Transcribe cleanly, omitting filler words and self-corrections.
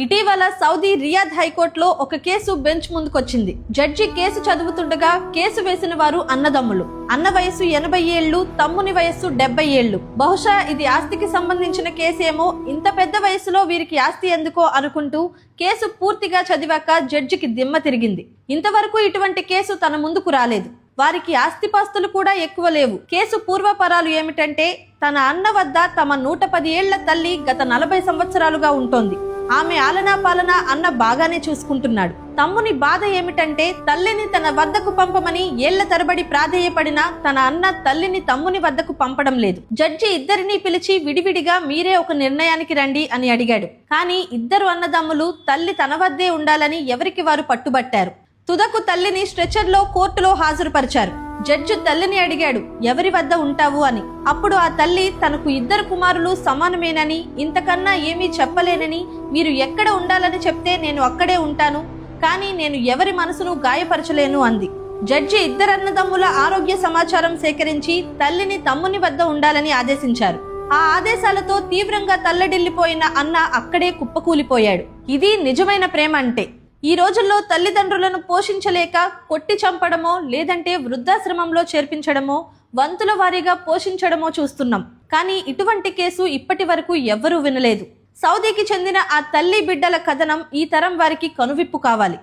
ఇటీవల Saudi Riyadh హైకోర్టులో ఒక కేసు బెంచ్ ముందుకొచ్చింది. జడ్జి కేసు చదువుతుండగా కేసు వేసిన వారు అన్నదమ్ములు. అన్న వయసు 80 ఏళ్లు, తమ్ముని వయస్సు 70 ఏళ్లు. బహుశా ఇది ఆస్తికి సంబంధించిన కేసేమో, ఇంత పెద్ద వయసులో వీరికి ఆస్తి ఎందుకో అనుకుంటూ కేసు పూర్తిగా చదివాక జడ్జికి దిమ్మ తిరిగింది. ఇంతవరకు ఇటువంటి కేసు తన ముందుకు రాలేదు. వారికి ఆస్తిపాస్తులు కూడా ఎక్కువ లేవు. కేసు పూర్వపరాలు ఏమిటంటే, తన అన్న వద్ద తమ 110 ఏళ్ల తల్లి గత 40 సంవత్సరాలుగా ఉంటోంది. ఆమె ఆలనా పాలన అన్న బాగానే చూసుకుంటున్నాడు. తమ్ముని బాధ ఏమిటంటే, తల్లిని తన వద్దకు పంపమని ఏళ్ల తరబడి ప్రాధేయపడినా తన అన్న తల్లిని తమ్ముని వద్దకు పంపడం లేదు. జడ్జి ఇద్దరిని పిలిచి విడివిడిగా మీరే ఒక నిర్ణయానికి రండి అని అడిగాడు. కానీ ఇద్దరు అన్నదమ్ములు తల్లి తన వద్దే ఉండాలని ఎవరికి వారు పట్టుబట్టారు. తుదకు తల్లిని స్ట్రెచర్లో కోర్టులో హాజరుపరిచారు. జడ్జి తల్లిని అడిగాడు, ఎవరి వద్ద ఉంటావు అని. అప్పుడు ఆ తల్లి తనకు 2 కుమారులు సమానమేనని, ఇంతకన్నా ఏమీ చెప్పలేనని, మీరు ఎక్కడ ఉండాలని చెప్తే నేను అక్కడే ఉంటాను, కానీ నేను ఎవరి మనసును గాయపరచలేను అంది. జడ్జి 2 అన్నదమ్ముల ఆరోగ్య సమాచారం సేకరించి తల్లిని తమ్ముని వద్ద ఉండాలని ఆదేశించారు. ఆ ఆదేశాలతో తీవ్రంగా తల్లడిల్లిపోయిన అన్న అక్కడే కుప్పకూలిపోయాడు. ఇది నిజమైన ప్రేమ అంటే. ఈ రోజుల్లో తల్లిదండ్రులను పోషించలేక కొట్టి చంపడమో, లేదంటే వృద్ధాశ్రమంలో చేర్పించడమో, వంతుల వారీగా పోషించడమో చూస్తున్నాం. కానీ ఇటువంటి కేసు ఇప్పటి వరకు ఎవ్వరూ వినలేదు. సౌదీకి చెందిన ఆ తల్లి బిడ్డల కథనం ఈ తరం వారికి కనువిప్పు కావాలి.